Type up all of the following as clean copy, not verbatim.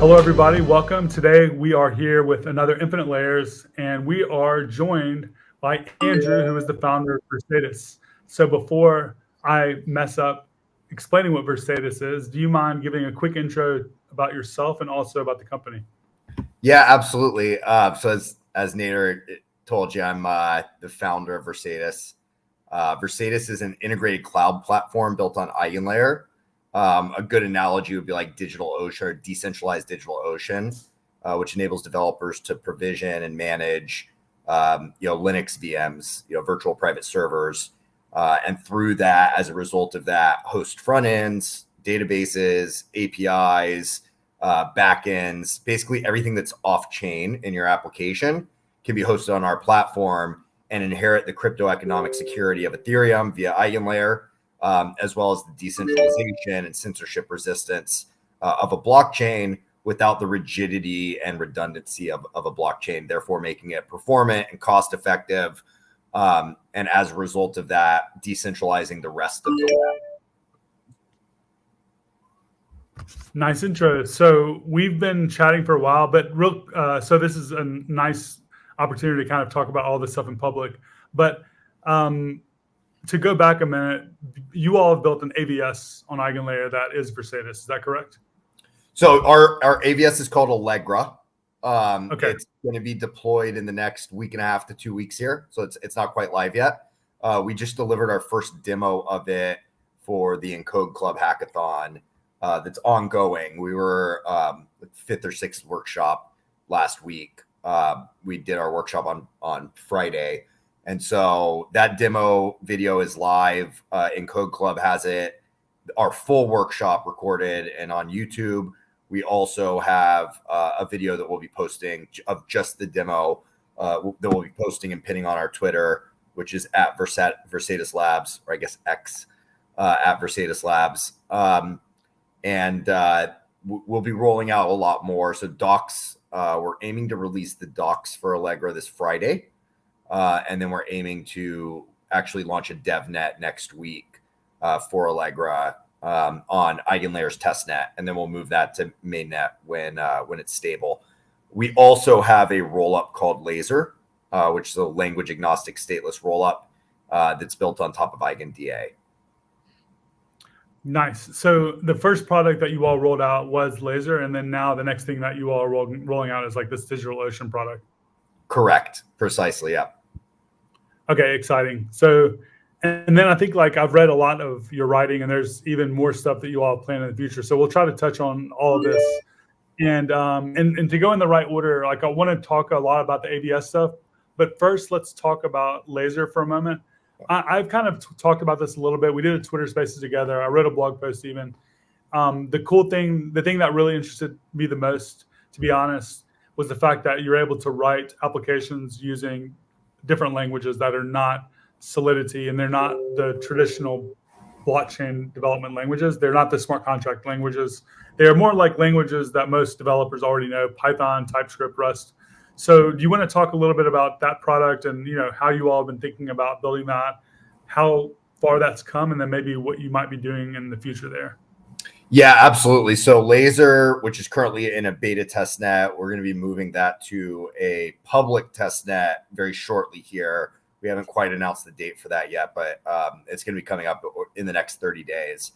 Hello, everybody. Welcome. Today we are here with another Infinite Layers, and we are joined by Andrew, who is the founder of Versatus. So before I mess up explaining what Versatus is, do you mind giving a quick intro about yourself and also about the company? Yeah, absolutely. So as Nader told you, I'm the founder of Versatus. Versatus is an integrated cloud platform built on EigenLayer. A good analogy would be like DigitalOcean or decentralized DigitalOcean, which enables developers to provision and manage, Linux VMs, virtual private servers, and through that, as a result of that, host front ends, databases, APIs, backends, basically everything that's off chain in your application can be hosted on our platform and inherit the crypto economic security of Ethereum via EigenLayer, as well as the decentralization and censorship resistance of a blockchain without the rigidity and redundancy of a blockchain, therefore making it performant and cost effective. And as a result of that, decentralizing the rest of the web. Nice intro. So we've been chatting for a while, but so this is a nice opportunity to kind of talk about all this stuff in public. But to go back a minute, you all have built an AVS on EigenLayer that is Versatus. Is that correct? So our AVS is called Allegra. Okay. It's going to be deployed in the next week and a half to 2 weeks here. So it's not quite live yet. We just delivered our first demo of it for the Encode Club hackathon that's ongoing. We were fifth or sixth workshop last week. We did our workshop on Friday. And so that demo video is live. Encode Club has it. Our full workshop recorded and on YouTube. We also have a video that we'll be posting of just the demo that we'll be posting and pinning on our Twitter, which is at Versatus Labs, or I guess X, at Versatus Labs. And we'll be rolling out a lot more. So docs, we're aiming to release the docs for Allegra this Friday. And then we're aiming to actually launch a DevNet next week for Allegra on EigenLayer's testnet, and then we'll move that to mainnet when it's stable. We also have a rollup called Laser, which is a language agnostic stateless rollup that's built on top of EigenDA. Nice. So the first product that you all rolled out was Laser, and then now the next thing that you all are rolling out is like this DigitalOcean product. Correct. Precisely. Yeah. Okay, exciting. So, and then I think like I've read a lot of your writing, and there's even more stuff that you all plan in the future. So we'll try to touch on all of this, and to go in the right order. Like I want to talk a lot about the AVS stuff, but first let's talk about Laser for a moment. I've kind of talked about this a little bit. We did a Twitter Spaces together. I wrote a blog post even. The thing that really interested me the most, to be honest, was the fact that you're able to write applications using different languages that are not Solidity, and they're not the traditional blockchain development languages. They're not the smart contract languages. They are more like languages that most developers already know: Python, TypeScript, Rust. So do you want to talk a little bit about that product and how you all have been thinking about building that, how far that's come, and then maybe what you might be doing in the future there? Yeah, absolutely. So Laser, which is currently in a beta test net, we're going to be moving that to a public test net very shortly here. We haven't quite announced the date for that yet, but it's going to be coming up in the next 30 days.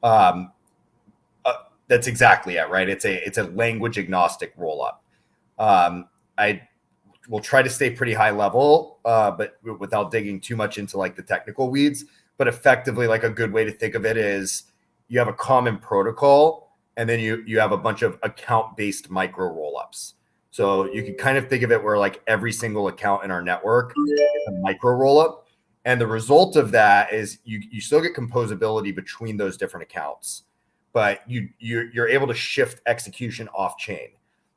That's exactly it, right? It's a language agnostic rollup. I will try to stay pretty high level, but without digging too much into like the technical weeds. But effectively, like a good way to think of it is you have a common protocol, and then you have a bunch of account-based micro rollups. So you can kind of think of it where like every single account in our network is a micro rollup. And the result of that is you still get composability between those different accounts, but you're able to shift execution off chain.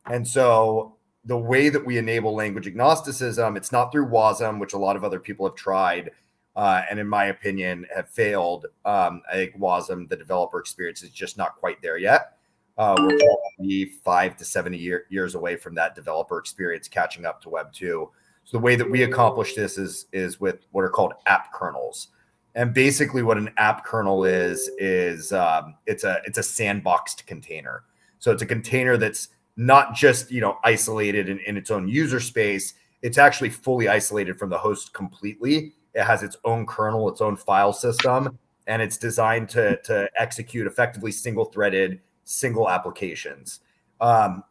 And so the way that we enable language agnosticism, it's not through WASM, which a lot of other people have tried, and in my opinion have failed. I think WASM, the developer experience, is just not quite there yet. We're probably 5 to 7 years away from that developer experience catching up to Web 2. So the way that we accomplish this is with what are called app kernels. And basically what an app kernel is it's a sandboxed container. So it's a container that's not just, isolated in its own user space. It's actually fully isolated from the host completely. It has its own kernel, its own file system, and it's designed to execute effectively single-threaded, single applications. And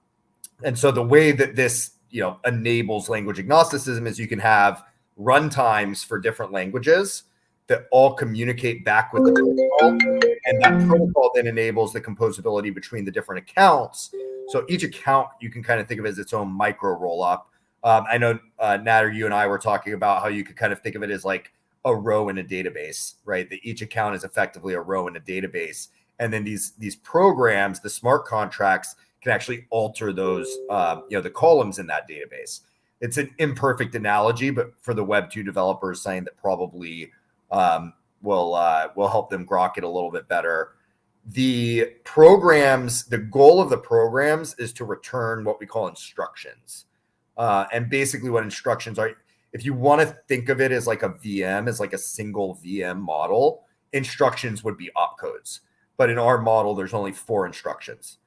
so the way that this, enables language agnosticism is you can have runtimes for different languages that all communicate back with the protocol, and that protocol then enables the composability between the different accounts. So each account you can kind of think of as its own micro rollup. I know Nat, or you and I were talking about how you could kind of think of it as like a row in a database, right? That each account is effectively a row in a database, and then these programs, the smart contracts, can actually alter those, the columns in that database. It's an imperfect analogy, but for the Web 2 developers, saying that probably will help them grok it a little bit better. The goal of the programs is to return what we call instructions. And basically what instructions are, if you want to think of it as like a VM, as like a single VM model, instructions would be opcodes. But in our model, there's only 4 instructions.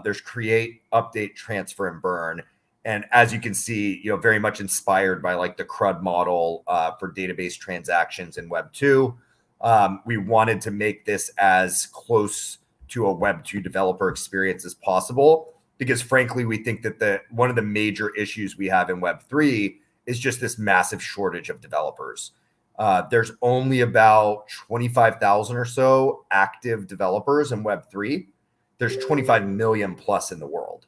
There's create, update, transfer, and burn. And as you can see, very much inspired by like the CRUD model for database transactions in Web 2. We wanted to make this as close to a Web 2 developer experience as possible, because frankly, we think that one of the major issues we have in Web 3 is just this massive shortage of developers. There's only about 25,000 or so active developers in Web 3. There's 25 million plus in the world.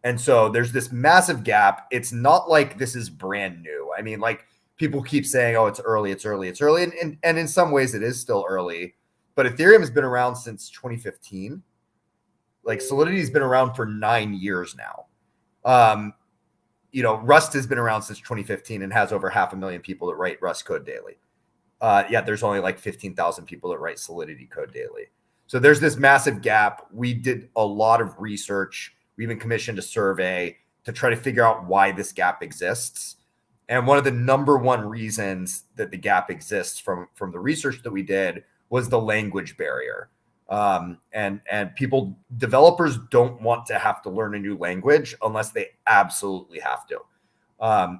And so there's this massive gap. It's not like this is brand new. I mean, like, people keep saying, oh, it's early. And in some ways it is still early, but Ethereum has been around since 2015. Like, Solidity has been around for 9 years now. Rust has been around since 2015 and has over 500,000 people that write Rust code daily. There's only like 15,000 people that write Solidity code daily. So there's this massive gap. We did a lot of research. We even commissioned a survey to try to figure out why this gap exists. And one of the number one reasons that the gap exists from the research that we did was the language barrier. And developers don't want to have to learn a new language unless they absolutely have to.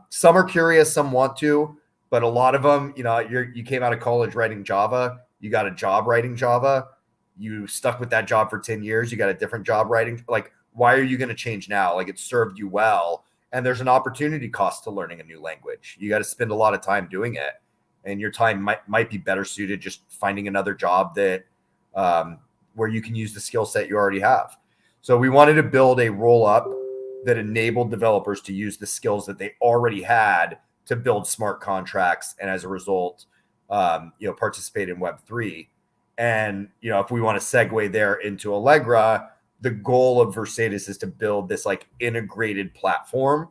Some are curious, some want to, but a lot of them, you came out of college writing Java, you got a job writing Java, you stuck with that job for 10 years, you got a different job writing. Like, why are you going to change now? Like, it served you well. And there's an opportunity cost to learning a new language. You got to spend a lot of time doing it, and your time might be better suited just finding another job that where you can use the skill set you already have. So we wanted to build a roll up that enabled developers to use the skills that they already had to build smart contracts, and as a result, participate in Web3. And if we want to segue there into Allegra, the goal of Versatus is to build this like integrated platform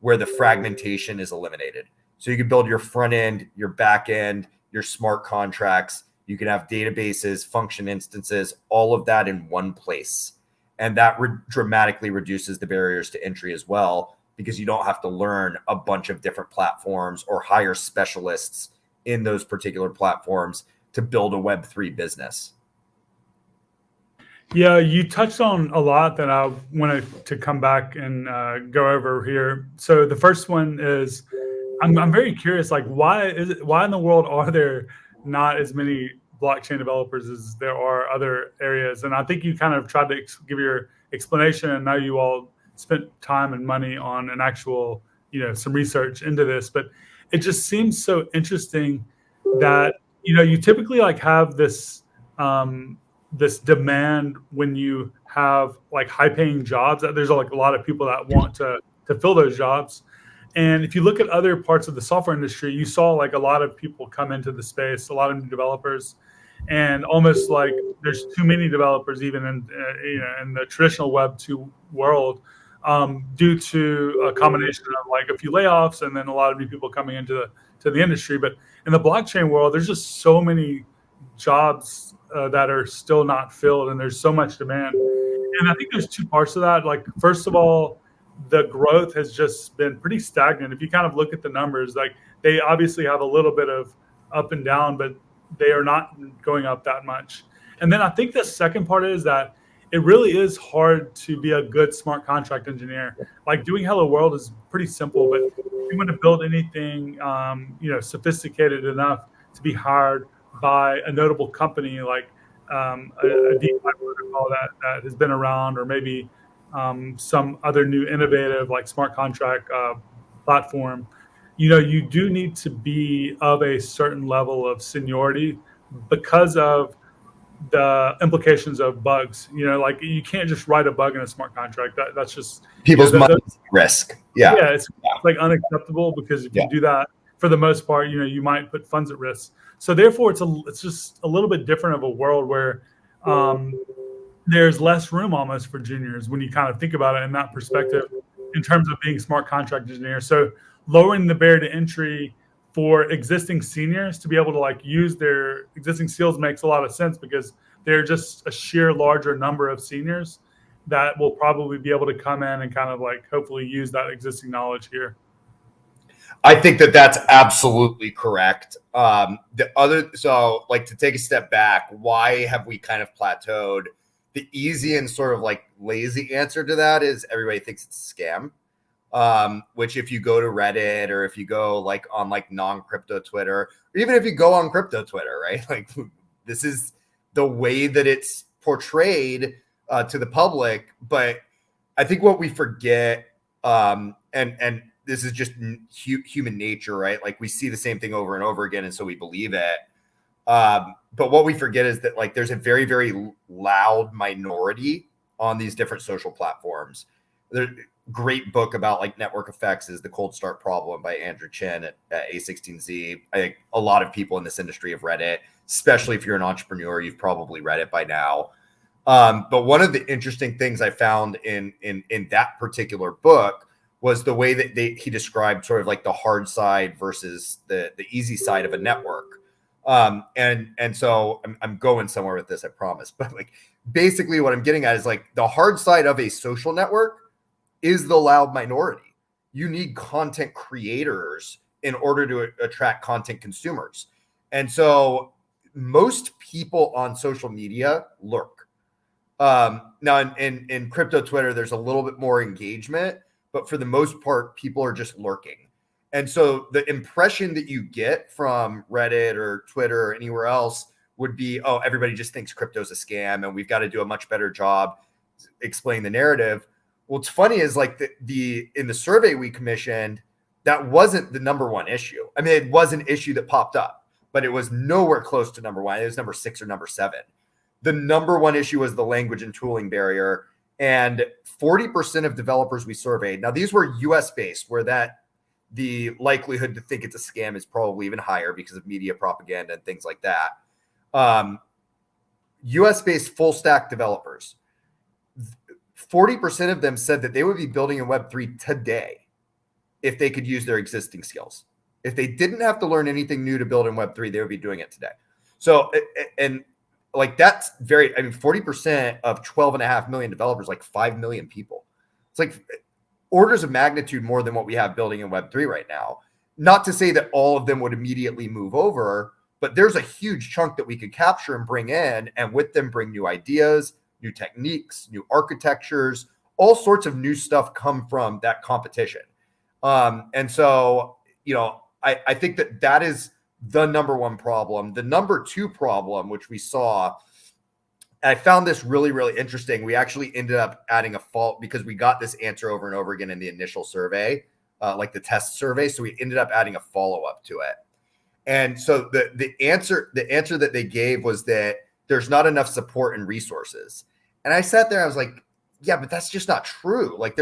where the fragmentation is eliminated. So you can build your front end, your back end, your smart contracts. You can have databases, function instances, all of that in one place. And that dramatically reduces the barriers to entry as well, because you don't have to learn a bunch of different platforms or hire specialists in those particular platforms to build a Web3 business. Yeah, you touched on a lot that I wanted to come back and go over here. So the first one is, I'm very curious, like, why in the world are there not as many blockchain developers as there are other areas? And I think you kind of tried to give your explanation, and now you all spent time and money on an actual, some research into this. But it just seems so interesting that, you typically like have this this demand when you have like high paying jobs, that there's like a lot of people that want to fill those jobs. And if you look at other parts of the software industry, you saw like a lot of people come into the space, a lot of new developers, and almost like there's too many developers even in the traditional Web 2 world, due to a combination of like a few layoffs and then a lot of new people coming into the industry. But in the blockchain world, there's just so many jobs that are still not filled, and there's so much demand. And I think there's two parts to that. Like, first of all, the growth has just been pretty stagnant. If you kind of look at the numbers, like, they obviously have a little bit of up and down, but they are not going up that much. And then I think the second part is that it really is hard to be a good smart contract engineer. Like doing Hello World is pretty simple, but if you want to build anything, sophisticated enough to be hired by a notable company like a DeFi protocol that has been around, or maybe some other new innovative like smart contract platform, you do need to be of a certain level of seniority because of the implications of bugs. Like you can't just write a bug in a smart contract. That's just People's money risk. Yeah. Yeah, it's like unacceptable, because if you do that, for the most part, you might put funds at risk. So therefore, it's just a little bit different of a world where there's less room almost for juniors when you kind of think about it in that perspective, in terms of being smart contract engineer. So lowering the barrier to entry for existing seniors to be able to like use their existing skills makes a lot of sense, because they're just a sheer larger number of seniors that will probably be able to come in and kind of like hopefully use that existing knowledge here. I think that that's absolutely correct. So like, to take a step back, why have we kind of plateaued? The easy and sort of like lazy answer to that is everybody thinks it's a scam. Which if you go to Reddit, or if you go like on like non-crypto Twitter, or even if you go on crypto Twitter, right? Like, this is the way that it's portrayed to the public. But I think what we forget, and this is just human nature, right? Like, we see the same thing over and over again, and so we believe it. But what we forget is that like there's a very, very loud minority on these different social platforms. There's a great book about like network effects is The Cold Start Problem by Andrew Chen at A16Z. I think a lot of people in this industry have read it, especially if you're an entrepreneur, you've probably read it by now. But one of the interesting things I found in that particular book was the way that he described sort of like the hard side versus the easy side of a network. And so I'm going somewhere with this, I promise. But like, basically what I'm getting at is like the hard side of a social network is the loud minority. You need content creators in order to attract content consumers. And so most people on social media lurk. Now in crypto Twitter, there's a little bit more engagement, but for the most part, people are just lurking. And so the impression that you get from Reddit or Twitter or anywhere else would be, oh, everybody just thinks crypto's a scam, and we've got to do a much better job explaining the narrative. What's funny is like in the survey we commissioned, that wasn't the number one issue. I mean, it was an issue that popped up, but it was nowhere close to number one. It was number 6 or number 7. The number one issue was the language and tooling barrier. And 40% of developers we surveyed, now these were US based, where the likelihood to think it's a scam is probably even higher because of media propaganda and things like that. US based full stack developers, 40% of them said that they would be building in Web3 today if they could use their existing skills. If they didn't have to learn anything new to build in Web3, they would be doing it today. So, and like, that's 40% of 12.5 million developers, like 5 million people. It's like orders of magnitude more than what we have building in Web3 right now. Not to say that all of them would immediately move over, but there's a huge chunk that we could capture and bring in, and with them bring new ideas, new techniques, new architectures, all sorts of new stuff come from that competition. And so, I think that is the number one problem. The number two problem, which we saw, I found this really, really interesting. We actually ended up adding a fault because we got this answer over and over again in the initial survey, like the test survey. So we ended up adding a follow-up to it. And so the answer that they gave was that there's not enough support and resources. And I sat there, I was like, yeah, but that's just not true. Like,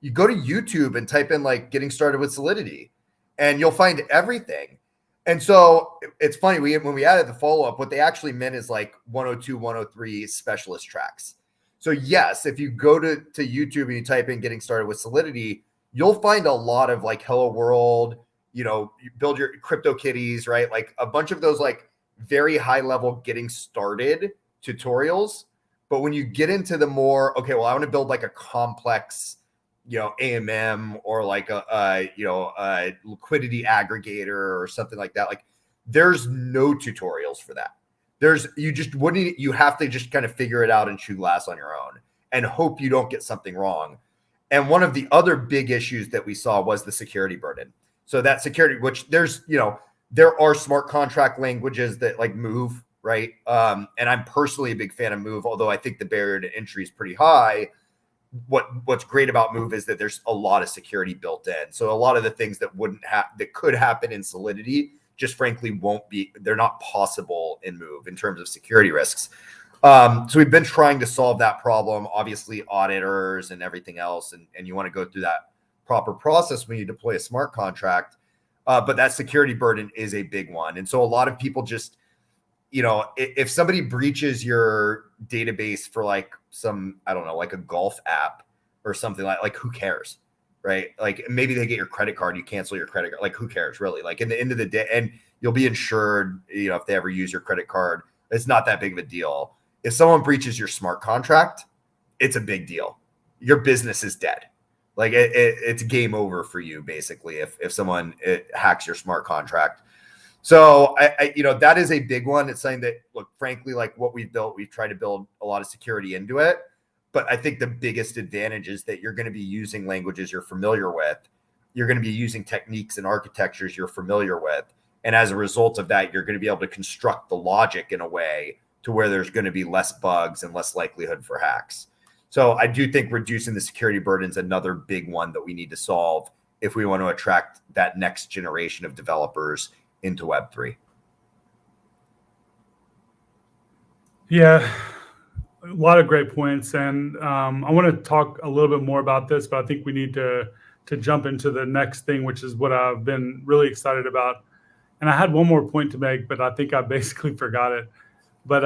you go to YouTube and type in like getting started with Solidity, and you'll find everything. And so it's funny, when we added the follow-up, what they actually meant is like 102, 103 specialist tracks. So yes, if you go to YouTube and you type in getting started with Solidity, you'll find a lot of like Hello World, you build your crypto kitties, right? Like a bunch of those like very high level getting started tutorials. But when you get into the more, okay, well, I want to build like a complex, AMM, or like a liquidity aggregator or something like that. Like, there's no tutorials for that. you have to just kind of figure it out and chew glass on your own and hope you don't get something wrong. And one of the other big issues that we saw was the security burden. So that security, which there are smart contract languages that like Move, right? And I'm personally a big fan of Move, although I think the barrier to entry is pretty high. What's great about Move is that there's a lot of security built in. So a lot of the things that could happen in Solidity just frankly they're not possible in Move in terms of security risks. So we've been trying to solve that problem, obviously auditors and everything else. And you want to go through that proper process when you deploy a smart contract. But that security burden is a big one. And so a lot of people just, if somebody breaches your database for like some, I don't know, like a golf app or something like who cares? Right? Like maybe they get your credit card, you cancel your credit card. Like who cares really? Like in the end of the day, and you'll be insured, if they ever use your credit card, it's not that big of a deal. If someone breaches your smart contract, it's a big deal. Your business is dead. Like it's game over for you basically if someone hacks your smart contract. So I that is a big one. It's something that, look, frankly, like what we've built, we've tried to build a lot of security into it. But I think the biggest advantage is that you're going to be using languages you're familiar with. You're going to be using techniques and architectures you're familiar with. And as a result of that, you're going to be able to construct the logic in a way to where there's going to be less bugs and less likelihood for hacks. So I do think reducing the security burden is another big one that we need to solve if we want to attract that next generation of developers into Web3. Yeah, a lot of great points. And I want to talk a little bit more about this, but I think we need to jump into the next thing, which is what I've been really excited about. And I had one more point to make, but I think I basically forgot it. But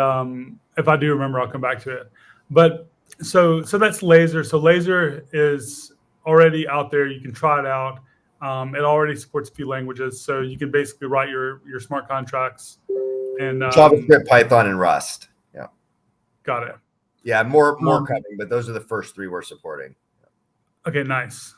if I do remember, I'll come back to it. But so that's Laser. So Laser is already out there. You can try it out. It already supports a few languages, so you can basically write your smart contracts and JavaScript, Python, and Rust. Yeah, got it. Yeah, more coming, but those are the first three we're supporting. Okay, nice.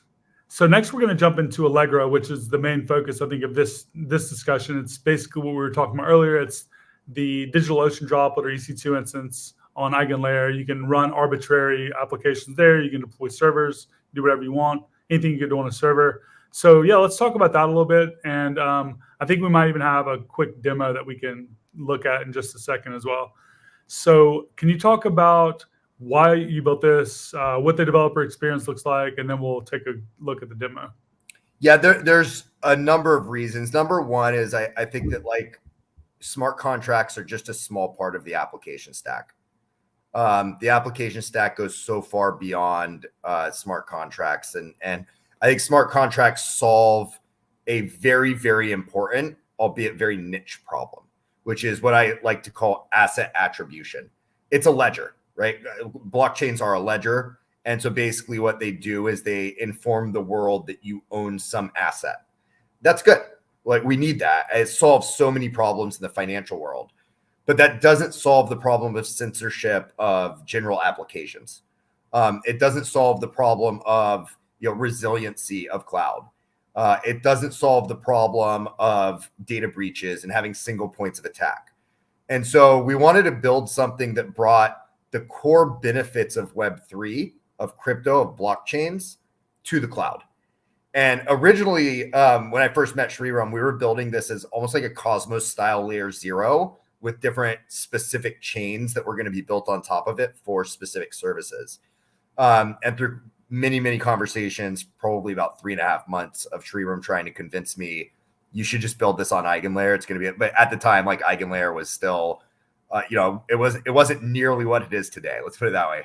So next we're going to jump into Allegro, which is the main focus, I think, of this discussion. It's basically what we were talking about earlier. It's the DigitalOcean droplet or EC2 instance on EigenLayer. You can run arbitrary applications there. You can deploy servers, do whatever you want, anything you can do on a server. So yeah, let's talk about that a little bit. And I think we might even have a quick demo that we can look at in just a second as well. So can you talk about why you built this, what the developer experience looks like, and then we'll take a look at the demo? Yeah, there's a number of reasons. Number one is I think that like smart contracts are just a small part of the application stack. The application stack goes so far beyond smart contracts, and I think smart contracts solve a very, very important, albeit very niche problem, which is what I like to call asset attribution. It's a ledger, right? Blockchains are a ledger. And so basically what they do is they inform the world that you own some asset. That's good. Like we need that. It solves so many problems in the financial world. But that doesn't solve the problem of censorship of general applications. It doesn't solve the problem of resiliency of cloud. It doesn't solve the problem of data breaches and having single points of attack. And so we wanted to build something that brought the core benefits of Web3, of crypto, of blockchains to the cloud. And originally, when I first met Shriram, we were building this as almost like a Cosmos style layer 0 with different specific chains that were going to be built on top of it for specific services. And through many, many conversations, probably about 3.5 months of Shriram trying to convince me, you should just build this on EigenLayer. It's going to be, but at the time, like EigenLayer was still, it wasn't nearly what it is today. Let's put it that way.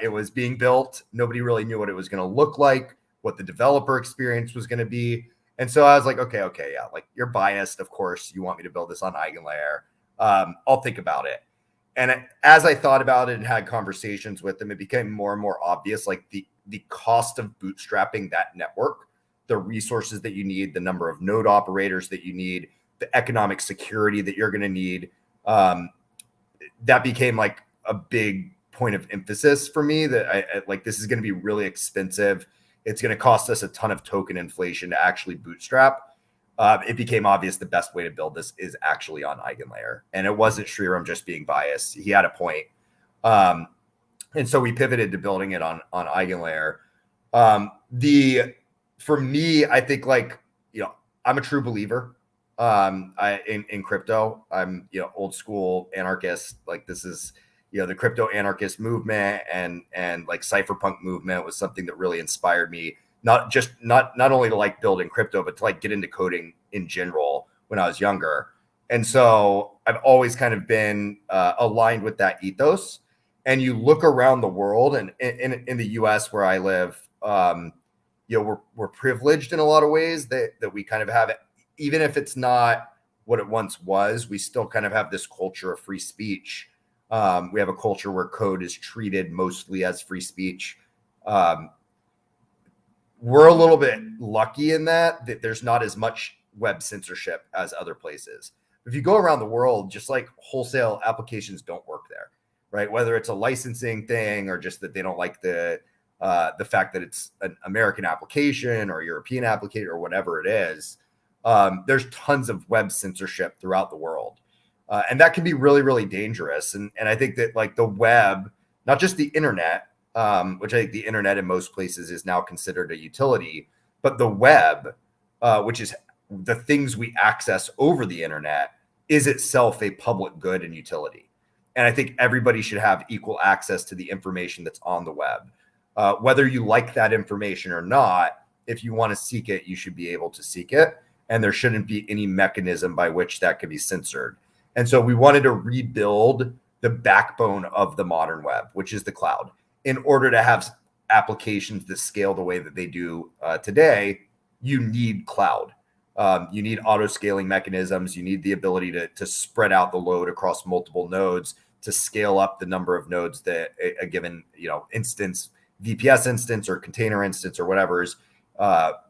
It was being built. Nobody really knew what it was going to look like, what the developer experience was going to be. And so I was like, okay, yeah, like you're biased. Of course, you want me to build this on EigenLayer. I'll think about it. And as I thought about it and had conversations with them, it became more and more obvious, like the cost of bootstrapping that network, the resources that you need, the number of node operators that you need, the economic security that you're going to need. That became like a big point of emphasis for me, that I like, this is going to be really expensive. It's going to cost us a ton of token inflation to actually bootstrap. it became obvious the best way to build this is actually on EigenLayer. And it wasn't Sriram just being biased. He had a point. And so we pivoted to building it on EigenLayer. For me, I think like, I'm a true believer in crypto. I'm, old school anarchist. Like this is, the crypto anarchist movement and like cypherpunk movement was something that really inspired me. Not only to like building crypto, but to like get into coding in general when I was younger. And so I've always kind of been aligned with that ethos. And you look around the world, and in the US where I live, we're privileged in a lot of ways that we kind of have it, even if it's not what it once was, we still kind of have this culture of free speech. We have a culture where code is treated mostly as free speech. We're a little bit lucky in that there's not as much web censorship as other places. If you go around the world, just like wholesale applications don't work there, right? Whether it's a licensing thing or just that they don't like the fact that it's an American application or European application or whatever it is, there's tons of web censorship throughout the world. And that can be really, really dangerous. And I think that like the web, not just the internet, which I think the internet in most places is now considered a utility, but the web, which is the things we access over the internet, is itself a public good and utility. And I think everybody should have equal access to the information that's on the web. Whether you like that information or not, if you want to seek it, you should be able to seek it. And there shouldn't be any mechanism by which that could be censored. And so we wanted to rebuild the backbone of the modern web, which is the cloud, in order to have applications that scale the way that they do today. You need cloud. You need auto scaling mechanisms. You need the ability to spread out the load across multiple nodes, to scale up the number of nodes that a given instance, VPS instance or container instance or whatever is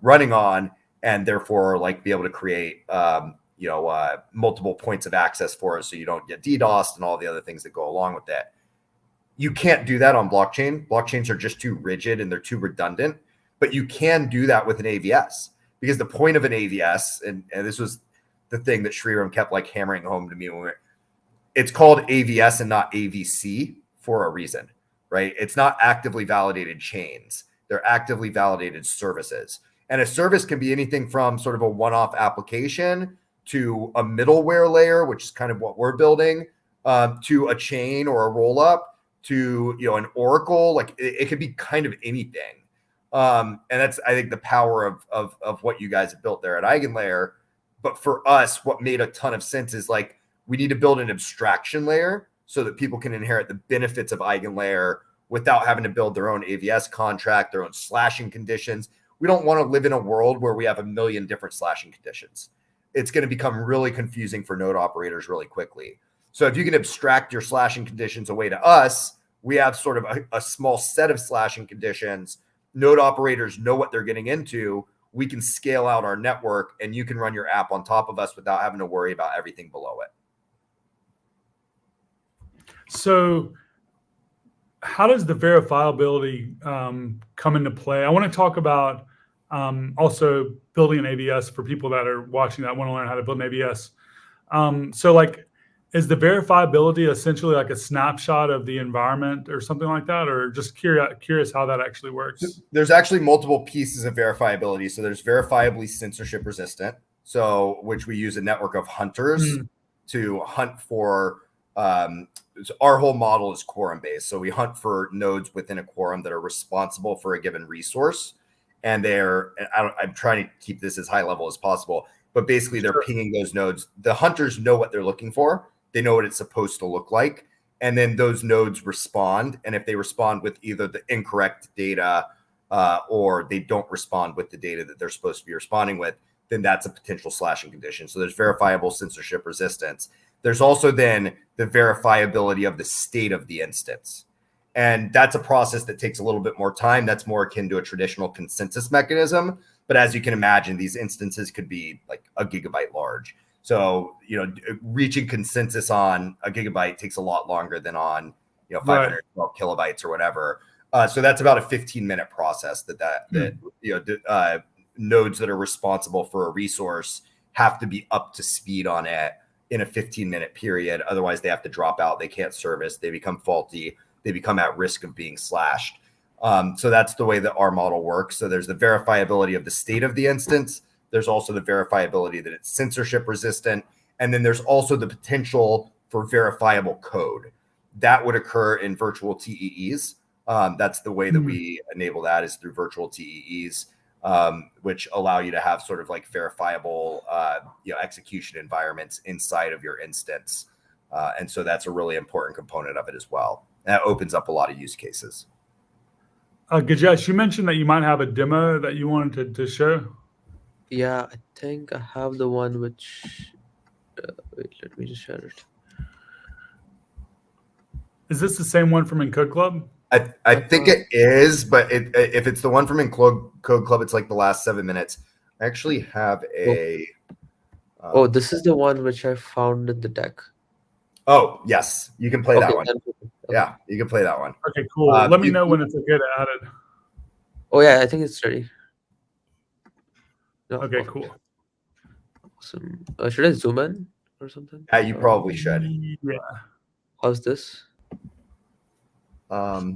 running on, and therefore like be able to create multiple points of access for it, so you don't get DDoSed and all the other things that go along with that. You can't do that on blockchain. Blockchains are just too rigid and they're too redundant, but you can do that with an AVS, because the point of an AVS, and this was the thing that Sriram kept like hammering home to me, it's called AVS and not AVC for a reason, right? It's not actively validated chains. They're actively validated services. And a service can be anything from sort of a one-off application to a middleware layer, which is kind of what we're building, to a chain or a roll-up, to an oracle. Like it could be kind of anything. And that's, I think, the power of what you guys have built there at EigenLayer. But for us, what made a ton of sense is like we need to build an abstraction layer so that people can inherit the benefits of EigenLayer without having to build their own AVS contract, their own slashing conditions. We don't want to live in a world where we have a million different slashing conditions. It's going to become really confusing for node operators really quickly. So if you can abstract your slashing conditions away to us, we have sort of a small set of slashing conditions. Node operators know what they're getting into. We can scale out our network and you can run your app on top of us without having to worry about everything below it. So how does the verifiability come into play? I want to talk about also building an AVS for people that are watching that want to learn how to build an AVS. So like, is the verifiability essentially like a snapshot of the environment or something like that? Or just curious how that actually works? There's actually multiple pieces of verifiability. So there's verifiably censorship resistant, so which we use a network of hunters to hunt for. So our whole model is quorum based. So we hunt for nodes within a quorum that are responsible for a given resource. And I'm trying to keep this as high level as possible, but basically they're pinging those nodes. The hunters know what they're looking for. They know what it's supposed to look like. And then those nodes respond. And if they respond with either the incorrect data or they don't respond with the data that they're supposed to be responding with, then that's a potential slashing condition. So there's verifiable censorship resistance. There's also then the verifiability of the state of the instance. And that's a process that takes a little bit more time. That's more akin to a traditional consensus mechanism. But as you can imagine, these instances could be like a gigabyte large. So, reaching consensus on a gigabyte takes a lot longer than on, 512 kilobytes or whatever. So that's about a 15-minute process that nodes that are responsible for a resource have to be up to speed on it in a 15-minute period. Otherwise, they have to drop out. They can't service. They become faulty. They become at risk of being slashed. So that's the way that our model works. So there's the verifiability of the state of the instance. There's also the verifiability that it's censorship resistant. And then there's also the potential for verifiable code. That would occur in virtual TEEs. That's the way that we enable that, is through virtual TEEs, which allow you to have sort of like verifiable execution environments inside of your instance. And so that's a really important component of it as well. That opens up a lot of use cases. Gajesh, you mentioned that you might have a demo that you wanted to show. Yeah, I think I have the one which. Wait, let me just share it. Is this the same one from Encode Club? I think it is, but if it's the one from Encode Club, it's like the last 7 minutes. I actually have a. This is the one which I found in the deck. Oh, yes. You can play that one. Okay. Yeah, you can play that one. Okay, cool. Let me know when it's okay to add it. Oh, yeah, I think it's ready. No, Okay, cool. Awesome. Should I zoom in or something? Yeah, you probably should. Yeah. How's this?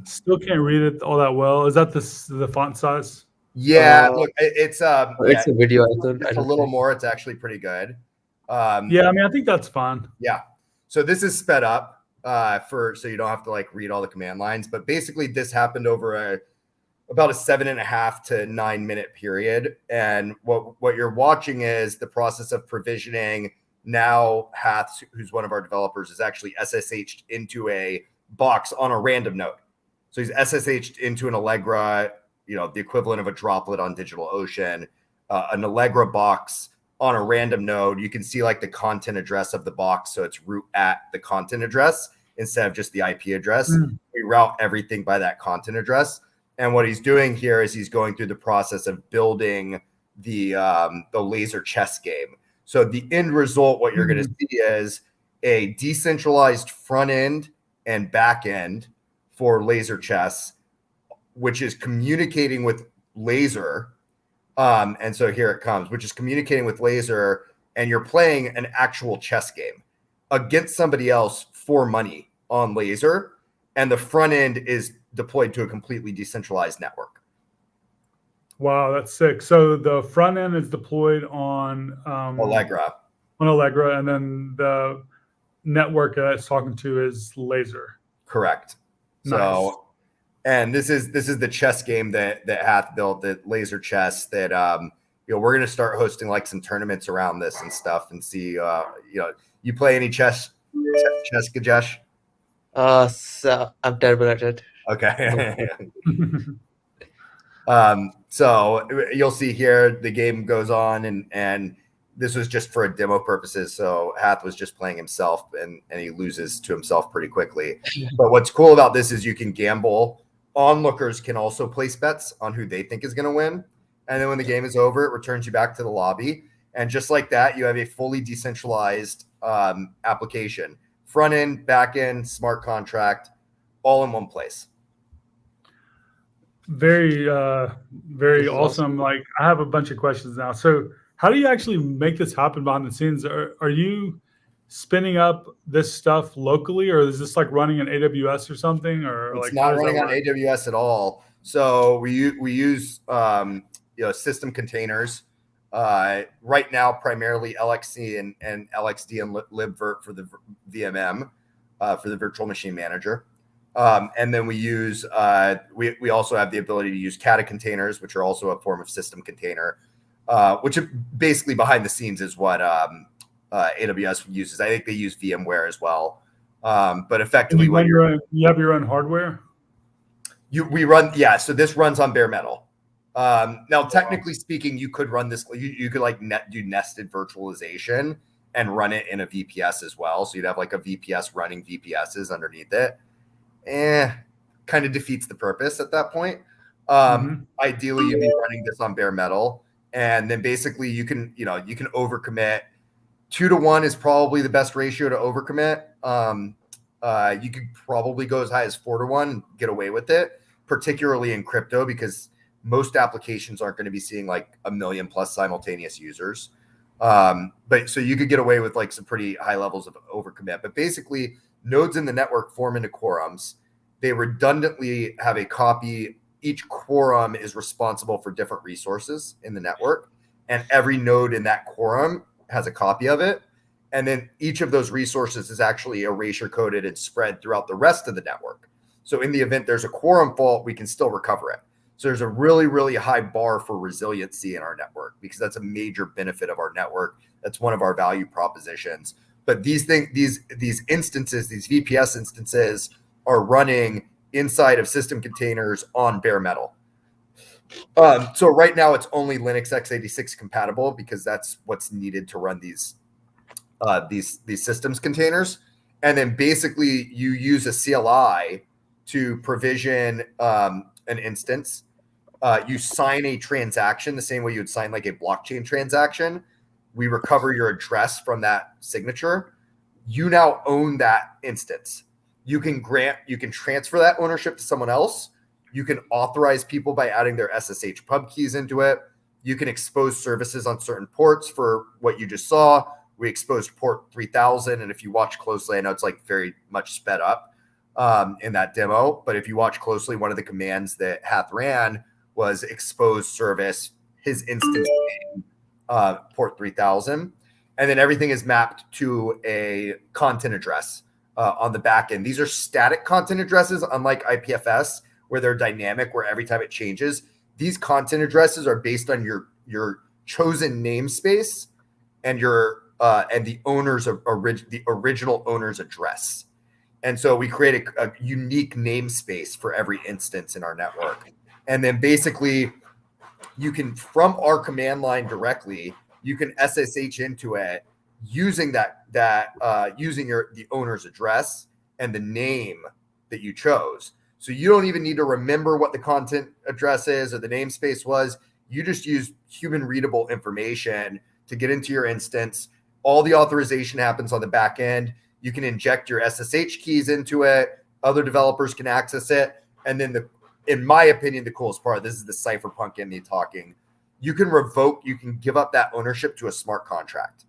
Still can't read it all that well. Is that the font size? Yeah, look, it's a video. It's a little more. It's actually pretty good. Yeah, I mean, I think that's fine. Yeah. So this is sped up so you don't have to like read all the command lines. But basically, this happened over about a 7.5 to 9 minute period. And what you're watching is the process of provisioning. Now Hath, who's one of our developers, is actually SSH'd into a box on a random node. So he's SSH'd into an Allegra, the equivalent of a droplet on DigitalOcean, an Allegra box on a random node. You can see like the content address of the box. So it's root at the content address instead of just the IP address. We route everything by that content address. And what he's doing here is he's going through the process of building the laser chess game. So the end result, what you're going to see is a decentralized front end and back end for laser chess, which is communicating with laser. And so here it comes, which is communicating with laser, and you're playing an actual chess game against somebody else for money on laser. And the front end is deployed to a completely decentralized network. Wow, that's sick. So the front end is deployed on Allegra. On Allegra, and then the network that it's talking to is laser. Correct. Nice. So, and this is the chess game that Hath built, that laser chess, that we're going to start hosting like some tournaments around this and stuff, and see you play any chess, Gajesh? So I'm terrible at it. Okay. So you'll see here the game goes on, and this was just for a demo purposes. So Hath was just playing himself, and he loses to himself pretty quickly. But what's cool about this is you can gamble. Onlookers can also place bets on who they think is going to win. And then when the game is over, it returns you back to the lobby. And just like that, you have a fully decentralized application. Front end, back end, smart contract, all in one place. Very awesome. Like, I have a bunch of questions now. So how do you actually make this happen behind the scenes? Are you spinning up this stuff locally, or is this like running an AWS or something? Or it's like not running on AWS at all. So we use system containers. Right now, primarily LXC and LXD and libvirt for the VMM, for the virtual machine manager. And then we use we also have the ability to use Kata containers, which are also a form of system container, which basically behind the scenes is what AWS uses. I think they use VMware as well. But effectively, you have your own hardware. We run, yeah. So this runs on bare metal. Now, technically speaking, you could run this. You could like do nested virtualization and run it in a VPS as well. So you'd have like a VPS running VPSs underneath it. Kind of defeats the purpose at that point. Ideally, you'd be running this on bare metal, and then basically you can overcommit. 2 to 1 is probably the best ratio to overcommit. You could probably go as high as 4 to 1 and get away with it, particularly in crypto, because most applications aren't going to be seeing like 1 million plus simultaneous users. But so you could get away with like some pretty high levels of overcommit. But basically, nodes in the network form into quorums. They redundantly have a copy. Each quorum is responsible for different resources in the network, and every node in that quorum has a copy of it. And then each of those resources is actually erasure coded and spread throughout the rest of the network. So in the event there's a quorum fault, we can still recover it. So there's a really, really high bar for resiliency in our network because that's a major benefit of our network. That's one of our value propositions. But these instances, these VPS instances are running inside of system containers on bare metal. So right now it's only Linux x86 compatible because that's what's needed to run these systems containers. And then basically you use a CLI to provision an instance. You sign a transaction the same way you would sign like a blockchain transaction. We recover your address from that signature. You now own that instance. You can transfer that ownership to someone else. You can authorize people by adding their SSH pub keys into it. You can expose services on certain ports for what you just saw. We exposed port 3000. And if you watch closely, I know it's like very much sped up in that demo. But if you watch closely, one of the commands that Hath ran was expose service, his instance name, port 3000. And then everything is mapped to a content address on the back end. These are static content addresses, unlike IPFS, where they're dynamic, where every time it changes. These content addresses are based on your chosen namespace and the original owner's address. And so we create a unique namespace for every instance in our network. And then basically you can, from our command line directly, you can SSH into it using using the owner's address and the name that you chose. So you don't even need to remember what the content address is or the namespace was. You just use human readable information to get into your instance. All the authorization happens on the back end. You can inject your SSH keys into it. Other developers can access it. And then in my opinion, the coolest part, this is the cypherpunk in me talking. You can give up that ownership to a smart contract,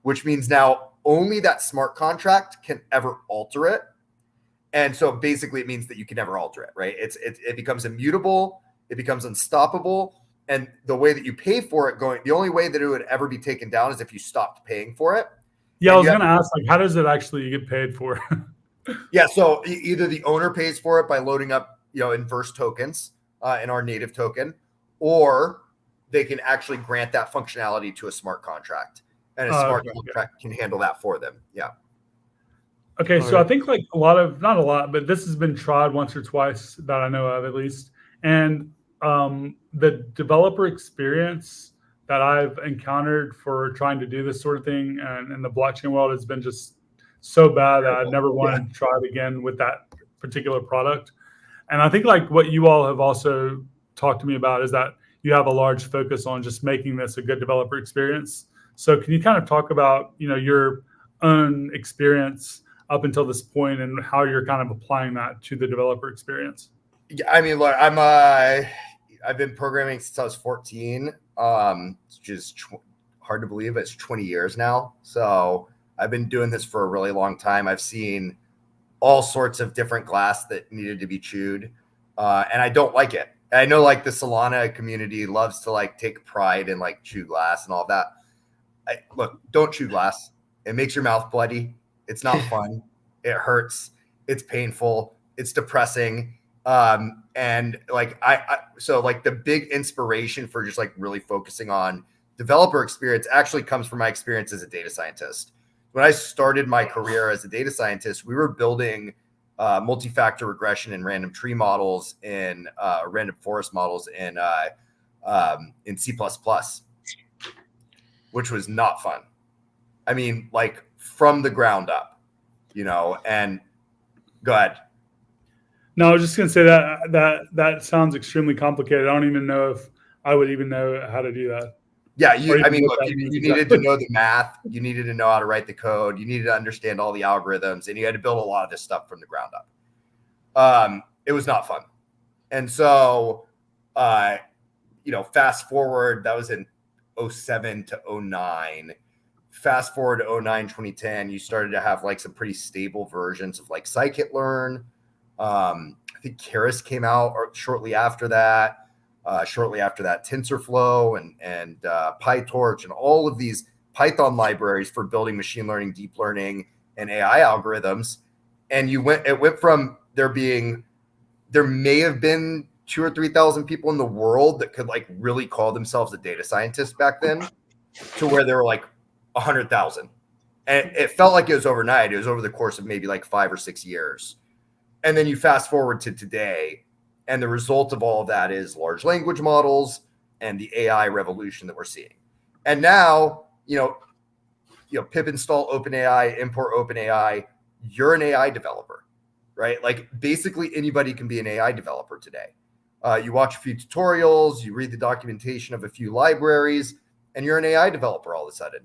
which means now only that smart contract can ever alter it. And so basically it means that you can never alter it, right? It becomes immutable. It becomes unstoppable. And the way that you pay for it the only way that it would ever be taken down is if you stopped paying for it. Yeah, I was going to ask, like, how does it actually get paid for? Yeah, so either the owner pays for it by loading up, inverse tokens in our native token, or they can actually grant that functionality to a smart contract, and a smart contract can handle that for them. Yeah. Okay, so I think like not a lot, but this has been tried once or twice that I know of at least. And the developer experience that I've encountered for trying to do this sort of thing and in the blockchain world has been just so bad that I never wanted to try it again with that particular product. And I think like what you all have also talked to me about is that you have a large focus on just making this a good developer experience. So can you kind of talk about, your own experience up until this point and how you're kind of applying that to the developer experience? Yeah, I mean, look, I've been programming since I was 14. It's just hard to believe it's 20 years now. So I've been doing this for a really long time. I've seen all sorts of different glass that needed to be chewed. And I don't like it. I know like the Solana community loves to like take pride in like chew glass and all that. Look, don't chew glass. It makes your mouth bloody. It's not fun. It hurts. It's painful. It's depressing. And like, so like the big inspiration for just like really focusing on developer experience actually comes from my experience as a data scientist. When I started my career as a data scientist, we were building multi-factor regression and random tree models in random forest models in C++, which was not fun. I mean, like from the ground up, and go ahead. No, I was just going to say that sounds extremely complicated. I don't even know if I would even know how to do that. Yeah, look, you needed to know the math. You needed to know how to write the code. You needed to understand all the algorithms, and you had to build a lot of this stuff from the ground up. It was not fun. And so, fast forward, that was in 07 to 09. Fast forward to 09, 2010, you started to have like some pretty stable versions of like scikit-learn. I think Keras came out shortly after that. TensorFlow and PyTorch and all of these Python libraries for building machine learning, deep learning, and AI algorithms. And it went from there may have been 2,000 or 3,000 people in the world that could like really call themselves a data scientist back then, to where there were like 100,000. And it felt like it was overnight. It was over the course of maybe like 5 or 6 years. And then you fast forward to today, and the result of all of that is large language models and the AI revolution that we're seeing. And now, pip install OpenAI, import OpenAI, you're an AI developer, right? Like basically anybody can be an AI developer today. You watch a few tutorials, you read the documentation of a few libraries, and you're an AI developer all of a sudden.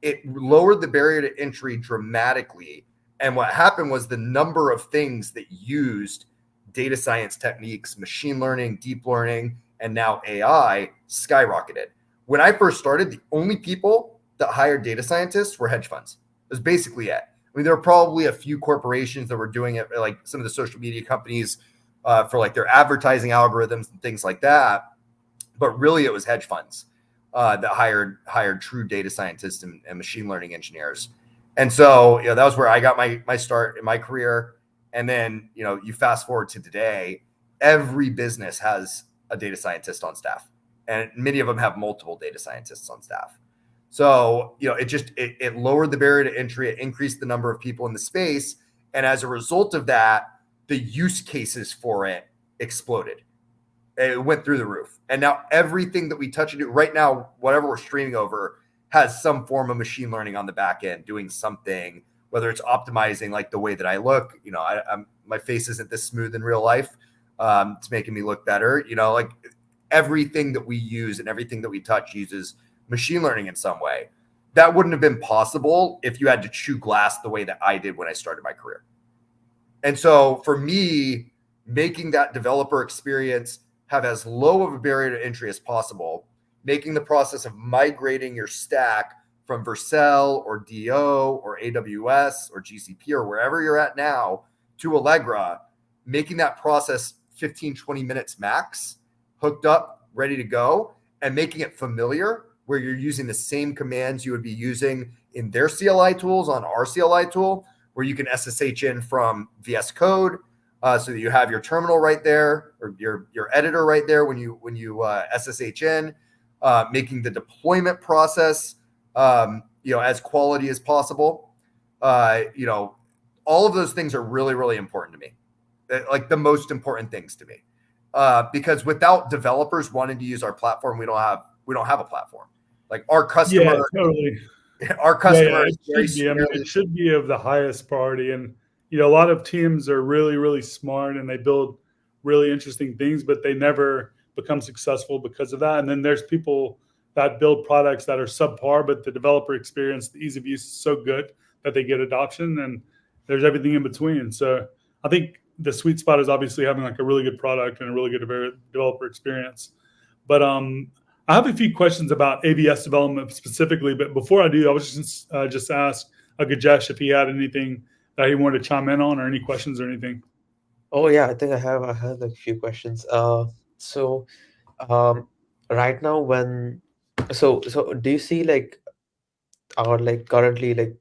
It lowered the barrier to entry dramatically. And what happened was the number of things that used data science techniques, machine learning, deep learning, and now AI skyrocketed. When I first started, the only people that hired data scientists were hedge funds. It was basically it. I mean, there were probably a few corporations that were doing it, like some of the social media companies for like their advertising algorithms and things like that. But really, it was hedge funds that hired true data scientists and machine learning engineers. And so, that was where I got my start in my career. And then, you fast forward to today, every business has a data scientist on staff, and many of them have multiple data scientists on staff. So, it lowered the barrier to entry. It increased the number of people in the space. And as a result of that, the use cases for it exploded. It went through the roof. And now everything that we touch and do right now, whatever we're streaming over, has some form of machine learning on the back end doing something, whether it's optimizing like the way that I look. My face isn't this smooth in real life. It's making me look better. Like everything that we use and everything that we touch uses machine learning in some way. That wouldn't have been possible if you had to chew glass the way that I did when I started my career. And so for me, making that developer experience have as low of a barrier to entry as possible, making the process of migrating your stack from Vercel or DO or AWS or GCP or wherever you're at now to Allegra, making that process 15, 20 minutes max, hooked up, ready to go, and making it familiar where you're using the same commands you would be using in their CLI tools on our CLI tool, where you can SSH in from VS Code, so that you have your terminal right there or your editor right there when you SSH in, making the deployment process as quality as possible. All of those things are really, really important to me, like the most important things to me, because without developers wanting to use our platform, we don't have a platform. Like our customer, Yeah, totally. Our customer is it should be. I mean, it should be of the highest priority. And, a lot of teams are really, really smart and they build really interesting things, but they never become successful because of that. And then there's people that build products that are subpar, but the developer experience, the ease of use is so good that they get adoption, and there's everything in between. So I think the sweet spot is obviously having like a really good product and a really good developer experience. But I have a few questions about ABS development specifically, but before I do, I was just ask Gajesh if he had anything that he wanted to chime in on, or any questions or anything. Oh yeah, I think I have like a few questions. So right now so do you see like currently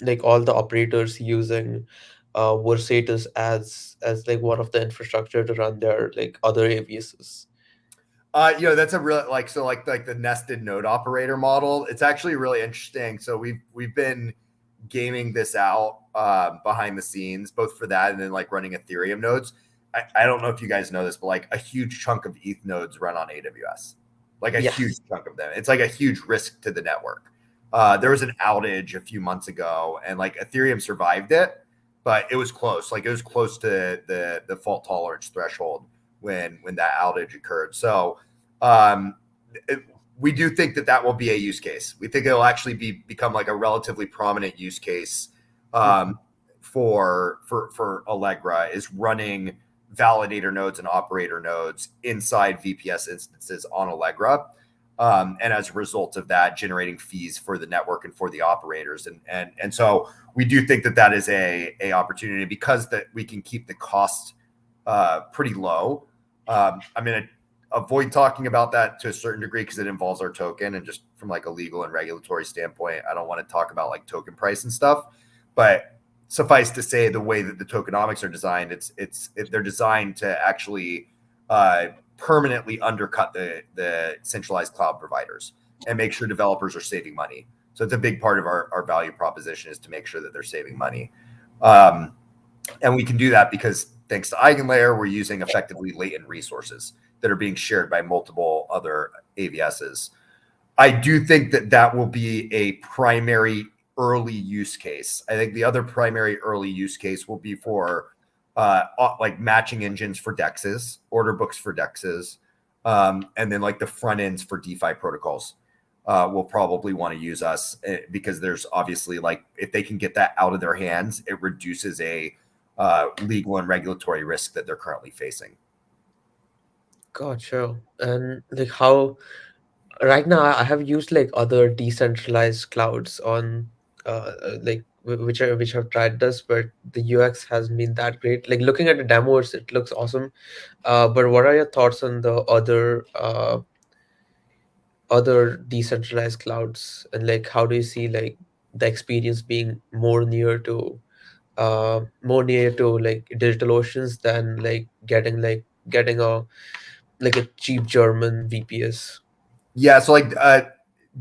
like all the operators using Versatus as like one of the infrastructure to run their like other ABSs? That's a real like the nested node operator model. It's actually really interesting. So we've been gaming this out behind the scenes, both for that and then like running Ethereum nodes. I don't know if you guys know this, but like a huge chunk of ETH nodes run on AWS, like a huge chunk of them. It's like a huge risk to the network. There was an outage a few months ago, and like Ethereum survived it, but it was close. Like it was close to the fault tolerance threshold when that outage occurred. So we do think that will be a use case. We think it'll actually become like a relatively prominent use case for Allegra, is running validator nodes and operator nodes inside VPS instances on Allegra. and as a result of that, generating fees for the network and for the operators. And so we do think that that is a opportunity, because that we can keep the cost pretty low. I'm going to avoid talking about that to a certain degree because it involves our token, and just from like a legal and regulatory standpoint, I don't want to talk about like token price and stuff. But suffice to say, the way that the tokenomics are designed, they're designed to actually permanently undercut the centralized cloud providers and make sure developers are saving money. So it's a big part of our value proposition, is to make sure that they're saving money. And we can do that because thanks to EigenLayer, we're using effectively latent resources that are being shared by multiple other AVSs. I do think that that will be a primary early use case. I think the other primary early use case will be for like matching engines for DEXs, order books for DEXs, and then like the front ends for DeFi protocols will probably want to use us, because there's obviously, like, if they can get that out of their hands, it reduces a legal and regulatory risk that they're currently facing. Gotcha. And like how right now I have used like other decentralized clouds on like which have tried this, but the UX hasn't been that great. Like looking at the demos, it looks awesome. But what are your thoughts on the other decentralized clouds, and like how do you see like the experience being more near to like DigitalOcean's than like getting a cheap German VPS? Yeah, so like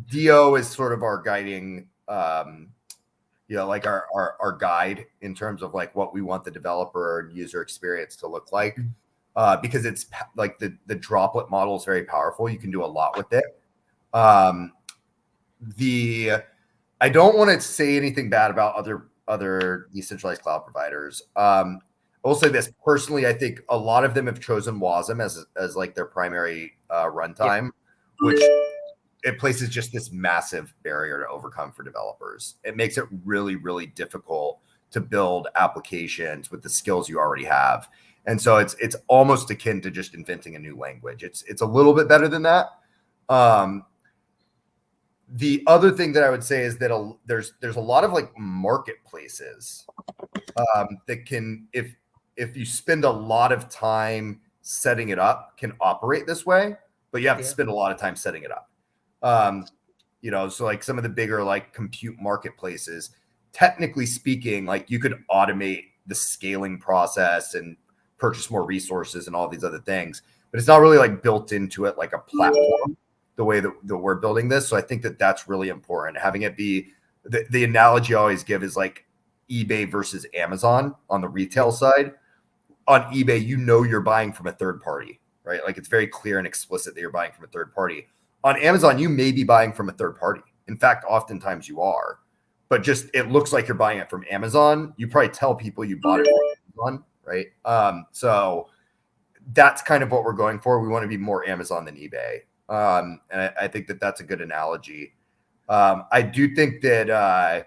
DO is sort of our guiding, like our guide in terms of like what we want the developer and user experience to look like, because it's like the droplet model is very powerful. You can do a lot with it. I don't want to say anything bad about other decentralized cloud providers. I will say this personally: I think a lot of them have chosen Wasm as like their primary runtime, which it places just this massive barrier to overcome for developers. It makes it really, really difficult to build applications with the skills you already have. And so it's almost akin to just inventing a new language. It's a little bit better than that. The other thing that I would say is that there's a lot of like marketplaces that can, if you spend a lot of time setting it up, can operate this way, but you have to spend a lot of time setting it up. So like some of the bigger like compute marketplaces, technically speaking, like you could automate the scaling process and purchase more resources and all these other things, but it's not really like built into it like a platform the way that we're building this. So I think that that's really important. Having it be the analogy I always give is like eBay versus Amazon on the retail side. On eBay, you're buying from a third party, right? Like it's very clear and explicit that you're buying from a third party. On Amazon, you may be buying from a third party. In fact, oftentimes you are, but just it looks like you're buying it from Amazon. You probably tell people you bought it from Amazon, right? So that's kind of what we're going for. We want to be more Amazon than eBay. And I think that that's a good analogy. I do think that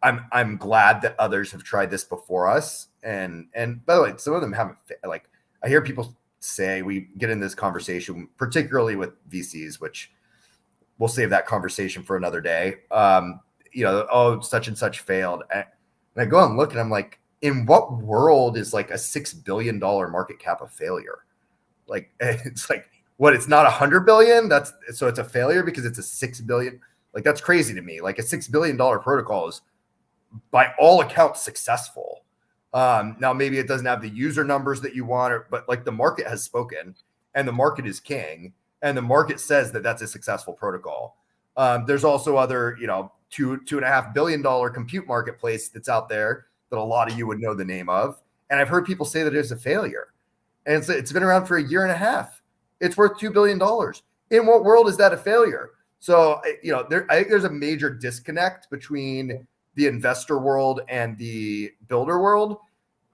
I'm glad that others have tried this before us. And by the way, some of them haven't. Like I hear people say, we get in this conversation, particularly with VCs, which we'll save that conversation for another day. Such and such failed, and I go and look, and I'm like, in what world is like a $6 billion market cap a failure? Like it's like, what, it's not 100 billion? So it's a failure because it's a 6 billion. Like that's crazy to me. Like a $6 billion protocol is by all accounts successful. Now maybe it doesn't have the user numbers that you want, but like the market has spoken, and the market is king, and the market says that that's a successful protocol. There's also other, $2.5 billion compute marketplace that's out there that a lot of you would know the name of. And I've heard people say that it's a failure, and it's been around for a year and a half. It's worth $2 billion. In what world is that a failure? So, I think there's a major disconnect between the investor world and the builder world.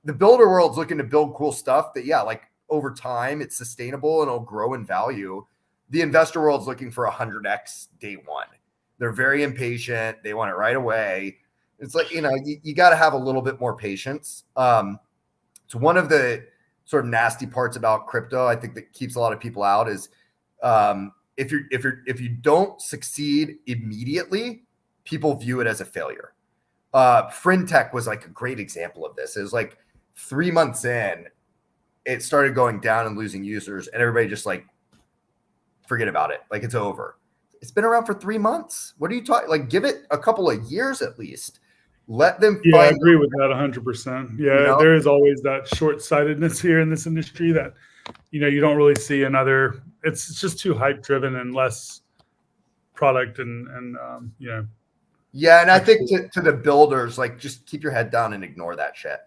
The builder world's looking to build cool stuff that, like over time, it's sustainable and it'll grow in value. The investor world's looking for 100x day one. They're very impatient. They want it right away. It's like, you got to have a little bit more patience. So one of the sort of nasty parts about crypto, I think that keeps a lot of people out, is if you don't succeed immediately, people view it as a failure. Frintech was like a great example of this. It was like 3 months in, it started going down and losing users, and everybody just like forget about it. Like it's over. It's been around for 3 months. What are you talking? Like give it a couple of years at least. Let them Yeah, I find. agree with that 100%. Yeah, You know? there is always that short-sightedness here in this industry that, you don't really see another. It's just too hype driven and less product and Yeah, and I think actual. to the builders, like just keep your head down and ignore that shit.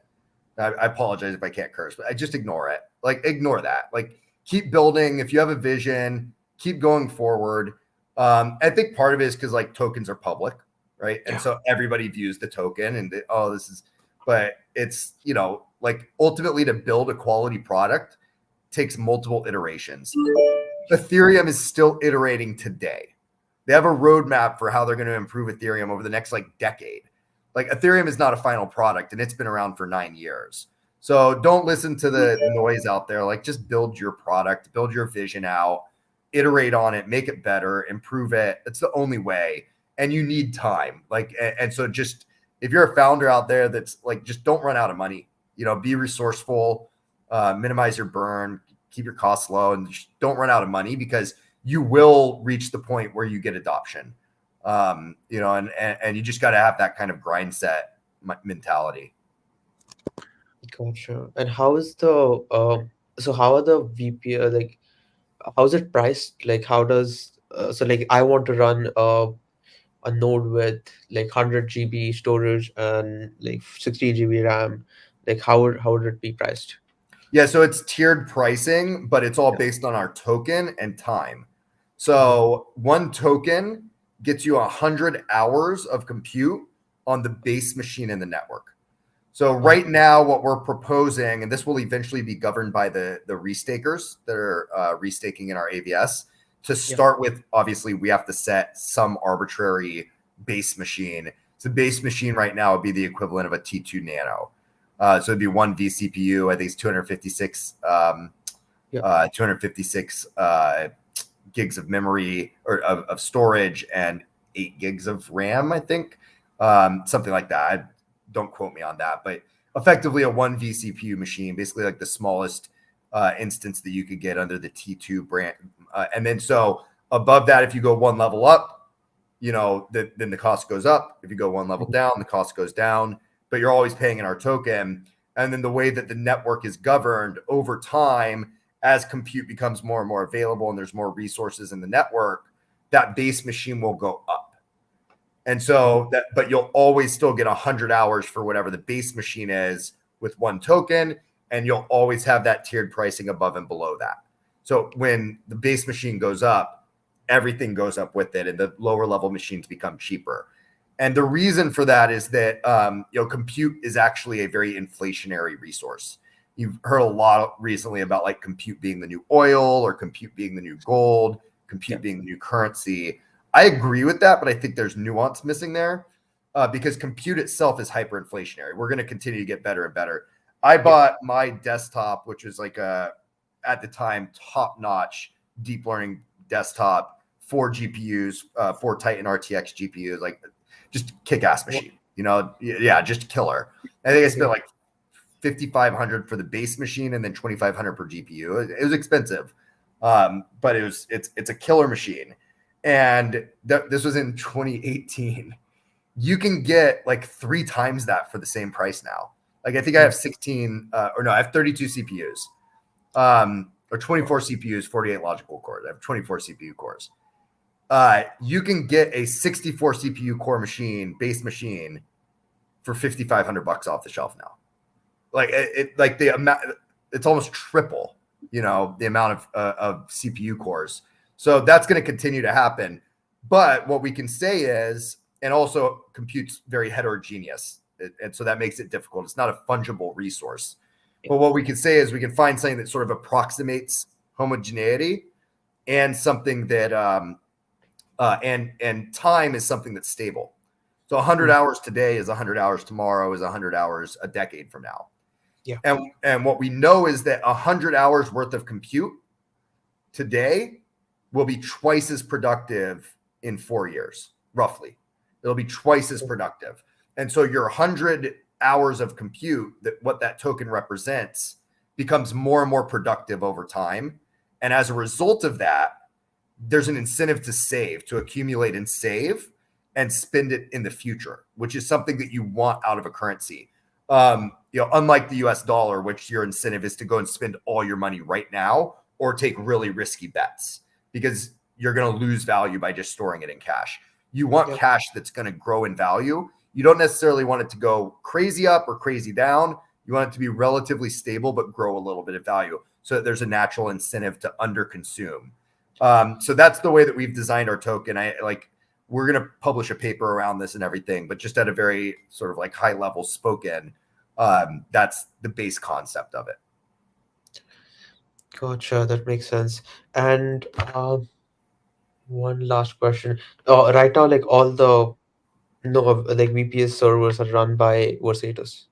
I apologize if I can't curse, but I just ignore it. Like ignore that. Like keep building. If you have a vision, keep going forward. I think part of it is because like tokens are public, right? And so everybody views the token and this is, but it's, like ultimately to build a quality product takes multiple iterations. Ethereum is still iterating today. They have a roadmap for how they're going to improve Ethereum over the next like decade. Like Ethereum is not a final product and it's been around for 9 years. So don't listen to the noise out there. Like just build your product, build your vision out, iterate on it, make it better, improve it. It's the only way. And you need time. Like, and so just, if you're a founder out there that's like, just don't run out of money, be resourceful, minimize your burn, keep your costs low, and just don't run out of money because you will reach the point where you get adoption. And you just got to have that kind of grind set mentality. Gotcha. And how is the so how are the VP like how is it priced? Like how does so like I want to run a node with like 100 GB storage and like 60 GB RAM. Like how would it be priced? Yeah, so it's tiered pricing, but it's all Yeah. based on our token and time. So one token gets you 100 hours of compute on the base machine in the network. So right now, what we're proposing, and this will eventually be governed by the restakers that are restaking in our AVS. To start with, obviously, we have to set some arbitrary base machine. So base machine right now would be the equivalent of a T2 Nano. So it'd be one vCPU. I think it's 256 gigs of memory or of storage and 8 gigs of RAM, I think, something like that. Don't quote me on that, but effectively a one vCPU machine, basically like the smallest instance that you could get under the T2 brand. And then so above that, if you go one level up, then the cost goes up. If you go one level down, the cost goes down, but you're always paying in our token. And then the way that the network is governed over time, as compute becomes more and more available and there's more resources in the network, that base machine will go up. And so but you'll always still get 100 hours for whatever the base machine is with one token. And you'll always have that tiered pricing above and below that. So when the base machine goes up, everything goes up with it and the lower level machines become cheaper. And the reason for that is that, compute is actually a very inflationary resource. You've heard a lot recently about like compute being the new oil or compute being the new gold, compute being the new currency. I agree with that, but I think there's nuance missing there because compute itself is hyperinflationary. We're going to continue to get better and better. I bought my desktop, which was like at the time, top-notch deep learning desktop, 4 GPUs, 4 Titan RTX GPUs, like just kick-ass machine, just killer. I think I spent like $5,500 for the base machine and then $2,500 per GPU. It was expensive, but it's a killer machine. And this was in 2018. You can get like 3 times that for the same price now. Like I think I have I have 32 CPUs, or 24 CPUs, 48 logical cores. I have 24 CPU cores. You can get a 64 CPU core machine, base machine, for $5,500 off the shelf now. Like the amount, it's almost triple, the amount of CPU cores. So that's going to continue to happen. But what we can say is, and also compute's very heterogeneous. And so that makes it difficult. It's not a fungible resource. But what we can say is we can find something that sort of approximates homogeneity and something that, and time is something that's stable. So 100 hours today is 100 hours tomorrow is 100 hours a decade from now. Yeah. And what we know is that 100 hours worth of compute today will be twice as productive in 4 years, roughly. It'll be twice as productive. And so your 100 hours of compute, that what that token represents, becomes more and more productive over time. And as a result of that, there's an incentive to save, to accumulate and save and spend it in the future, which is something that you want out of a currency. Unlike the US dollar, which your incentive is to go and spend all your money right now or take really risky bets because you're going to lose value by just storing it in cash. You want cash that's going to grow in value. You don't necessarily want it to go crazy up or crazy down. You want it to be relatively stable, but grow a little bit of value so that there's a natural incentive to underconsume. So that's the way that we've designed our token. We're going to publish a paper around this and everything, but just at a very sort of like high level spoken, that's the base concept of it. Gotcha, that makes sense. And one last question. Right now, like all the VPS servers are run by Versatus.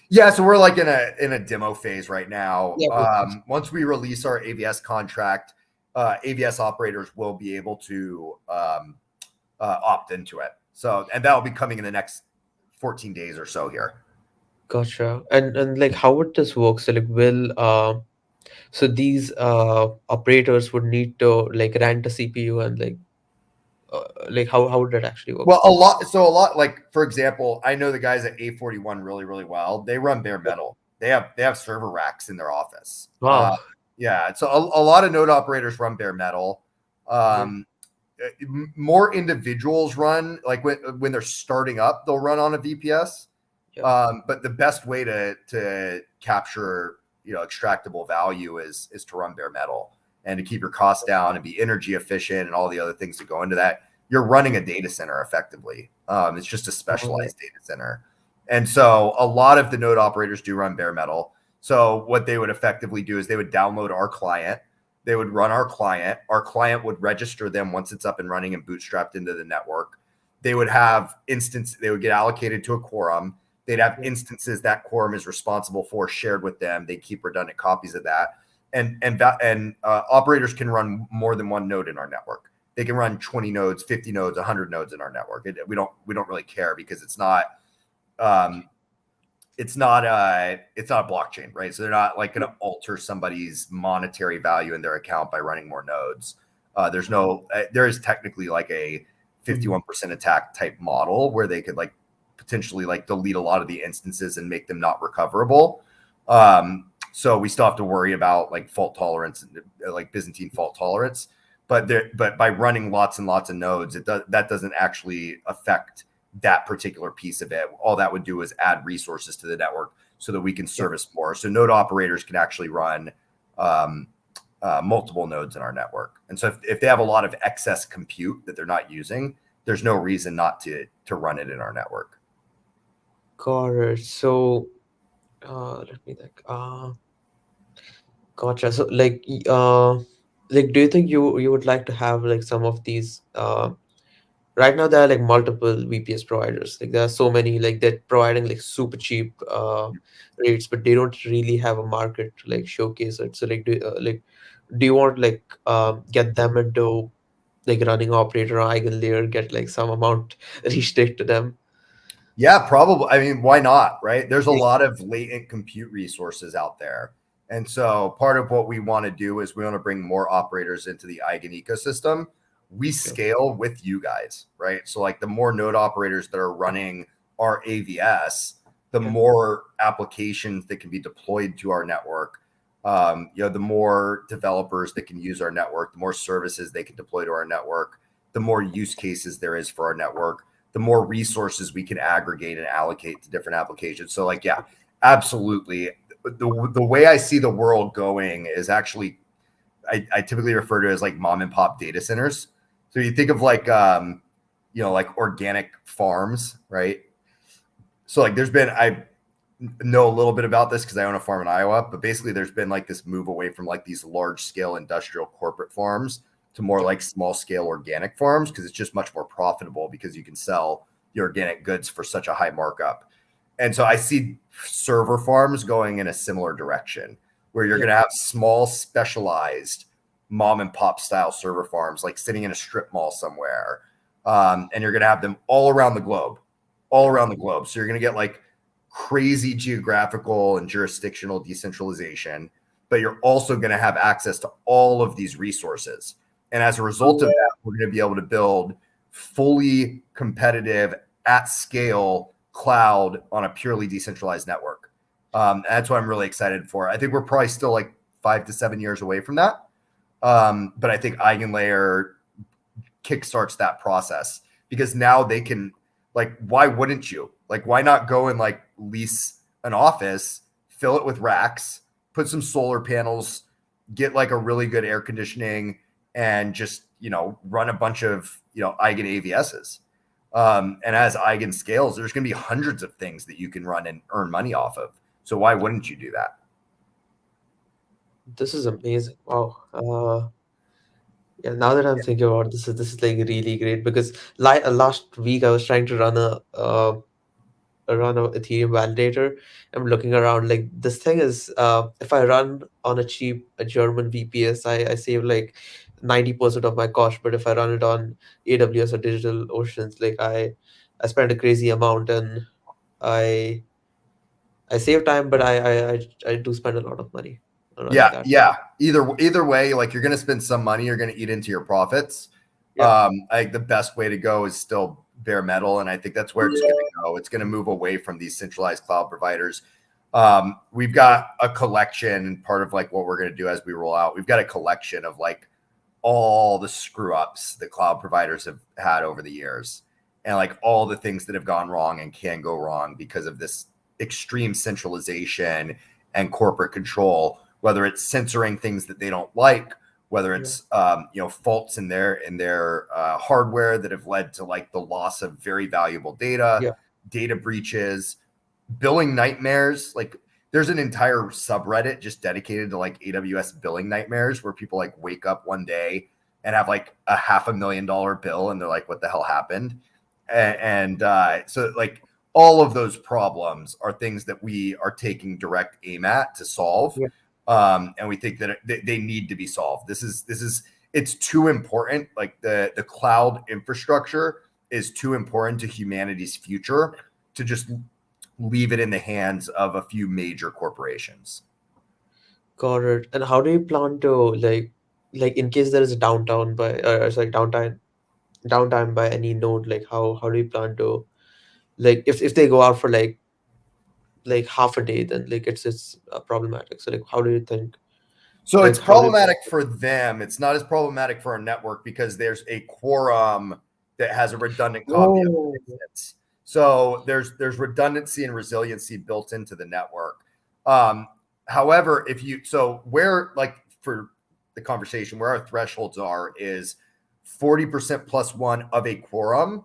Yeah, so we're like in a demo phase right now. Yeah. Once we release our AVS contract, AVS operators will be able to opt into it. So, and that will be coming in the next 14 days or so here. Gotcha. And like how would this work? So like so these operators would need to like rent a CPU and like how would that actually work? Well, a lot like, for example, I know the guys at A41 really, really well. They run bare metal. They have server racks in their office. Wow. Yeah. So a lot of node operators run bare metal. More individuals run, like when they're starting up, they'll run on a VPS. But the best way to capture, extractable value is to run bare metal and to keep your costs down and be energy efficient and all the other things that go into that. You're running a data center effectively. It's just a specialized data center. And so a lot of the node operators do run bare metal. So what they would effectively do is they would download our client. They would run our client. Our client would register them once it's up and running and bootstrapped into the network. They would have they would get allocated to a quorum. They'd have instances that quorum is responsible for shared with them. They keep redundant copies of that. And operators can run more than one node in our network. They can run 20 nodes, 50 nodes, 100 nodes in our network. We don't really care because it's not a blockchain, right? So they're not like going to alter somebody's monetary value in their account by running more nodes. There is technically like a 51% attack type model where they could like potentially like delete a lot of the instances and make them not recoverable. So we still have to worry about like fault tolerance and like Byzantine fault tolerance. But by running lots and lots of nodes, that doesn't actually affect that particular piece of it. All that would do is add resources to the network so that we can service more. So node operators can actually run multiple nodes in our network. And so if they have a lot of excess compute that they're not using, there's no reason not to run it in our network. Got it. So let me think. Gotcha. So do you think you would like to have like some of these right now there are like multiple VPS providers. Like there are so many, like they're providing like super cheap rates, but they don't really have a market to like showcase it. So do you want like get them into like running operator or EigenLayer, get like some amount restrict to them? Yeah, probably. I mean, why not, right? There's a lot of latent compute resources out there. And so part of what we want to do is we want to bring more operators into the Eigen ecosystem. We scale with you guys, right? So like the more node operators that are running our AVS, the more applications that can be deployed to our network. The more developers that can use our network, the more services they can deploy to our network, the more use cases there is for our network, the more resources we can aggregate and allocate to different applications. So like, yeah, absolutely. The way I see the world going is actually, I typically refer to it as like mom and pop data centers. So you think of like, like organic farms, right? So like I know a little bit about this because I own a farm in Iowa, but basically there's been like this move away from like these large scale industrial corporate farms to more like small scale organic farms because it's just much more profitable because you can sell the organic goods for such a high markup. And so I see server farms going in a similar direction where you're going to have small specialized mom and pop style server farms, like sitting in a strip mall somewhere. And you're going to have them all around the globe. So you're going to get like crazy geographical and jurisdictional decentralization, but you're also going to have access to all of these resources. And as a result of that, we're going to be able to build fully competitive at scale cloud on a purely decentralized network. That's what I'm really excited for. I think we're probably still like 5 to 7 years away from that. But I think EigenLayer kickstarts that process, because now they can, like, why wouldn't you? Like, why not go and like lease an office, fill it with racks, put some solar panels, get like a really good air conditioning, and just, run a bunch of, Eigen AVSs. And as Eigen scales, there's going to be hundreds of things that you can run and earn money off of. So why wouldn't you do that? This is amazing. Wow. Yeah, now that I'm thinking about this is like really great, because last week I was trying to run a Ethereum validator. I'm looking around, like, this thing is, if I run on a German VPS, I save like 90% of my cost. But if I run it on AWS or Digital Oceans, like, I spend a crazy amount, and I I save time, but I do spend a lot of money on running that. Yeah. Either way, like, you're going to spend some money, you're going to eat into your profits. Yeah. I think the best way to go is still bare metal, and I think that's where it's going to go. It's going to move away from these centralized cloud providers. We've got a collection, part of like what we're going to do as we roll out. We've got a collection of like all the screw ups that cloud providers have had over the years, and like all the things that have gone wrong and can go wrong because of this extreme centralization and corporate control, whether it's censoring things that they don't like, whether it's faults in their hardware that have led to like the loss of very valuable data, data breaches, billing nightmares. Like, there's an entire subreddit just dedicated to like AWS billing nightmares, where people like wake up one day and have like a $500,000 bill, and they're like, what the hell happened? And so like all of those problems are things that we are taking direct aim at to solve. And we think that they need to be solved. It's too important. Like, the cloud infrastructure is too important to humanity's future to just leave it in the hands of a few major corporations. Got it. And how do you plan to, like in case there is a downtime by any node, like how do you plan to, like, if they go out for like half a day, then like it's problematic. So, like, how do you think, So like, it's how do you, problematic for them. It's not as problematic for our network, because there's a quorum that has a redundant copy of oh, it. So there's redundancy and resiliency built into the network. However, where, like, for the conversation, where our thresholds are is 40% plus one of a quorum.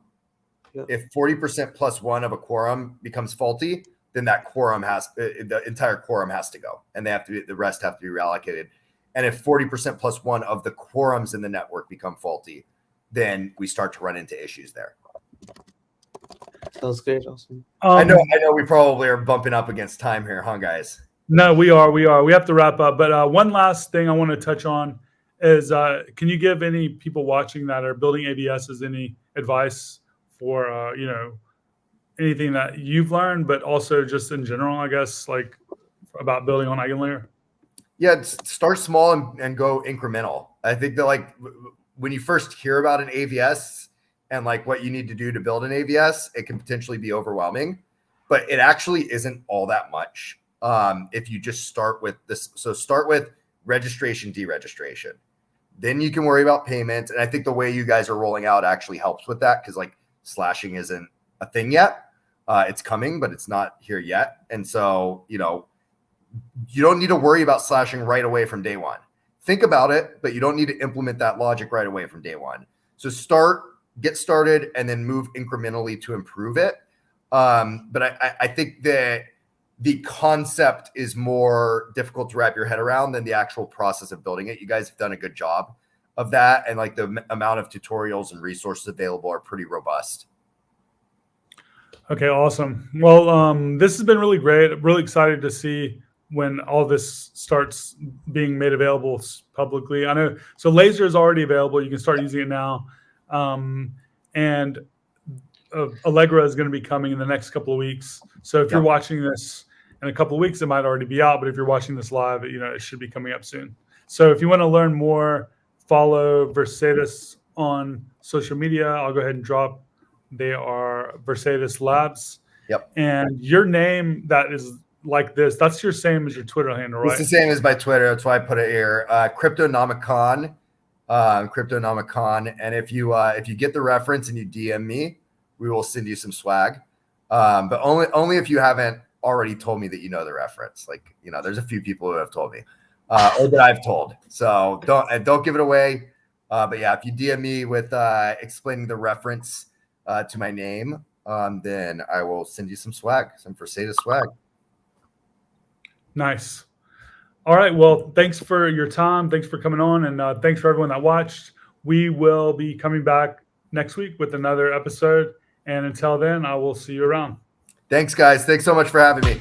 Yeah. If 40% plus one of a quorum becomes faulty, then that quorum the entire quorum has to go, and the rest have to be reallocated. And if 40% plus one of the quorums in the network become faulty, then we start to run into issues there. Sounds great. Awesome. I know we probably are bumping up against time here, huh, guys? No, we are. We have to wrap up. But one last thing I want to touch on is, can you give any people watching that are building AVSs any advice for, anything that you've learned, but also just in general, I guess, like, about building on EigenLayer? Yeah, start small and go incremental. I think that, like, when you first hear about an AVS and like what you need to do to build an AVS, it can potentially be overwhelming, but it actually isn't all that much. If you just start with this, so start with registration, deregistration, then you can worry about payments. And I think the way you guys are rolling out actually helps with that, because like slashing isn't a thing yet. It's coming, but it's not here yet. And so, you don't need to worry about slashing right away from day one. Think about it, but you don't need to implement that logic right away from day one. So get started, and then move incrementally to improve it. But I think that the concept is more difficult to wrap your head around than the actual process of building it. You guys have done a good job of that, and like the amount of tutorials and resources available are pretty robust. Okay, awesome. Well, this has been really great. I'm really excited to see when all this starts being made available publicly. I know. So laser is already available. You can start using it now. And Allegra is going to be coming in the next couple of weeks. So if you're watching this in a couple of weeks, it might already be out. But if you're watching this live, it should be coming up soon. So if you want to learn more, follow Versatus on social media. I'll go ahead and drop. They are Versatus Labs. Yep. And your name that is like this, that's your same as your Twitter handle, right? It's the same as my Twitter. That's why I put it here. Cryptonomicon. Cryptonomicon. And if you get the reference and you DM me, we will send you some swag. But only if you haven't already told me that you know the reference. Like, there's a few people who have told me, or that I've told. So don't give it away. But yeah, if you DM me with explaining the reference to my name, then I will send you some swag, some Versatus swag. Nice. All right. Well, thanks for your time. Thanks for coming on, and thanks for everyone that watched. We will be coming back next week with another episode. And until then, I will see you around. Thanks, guys. Thanks so much for having me.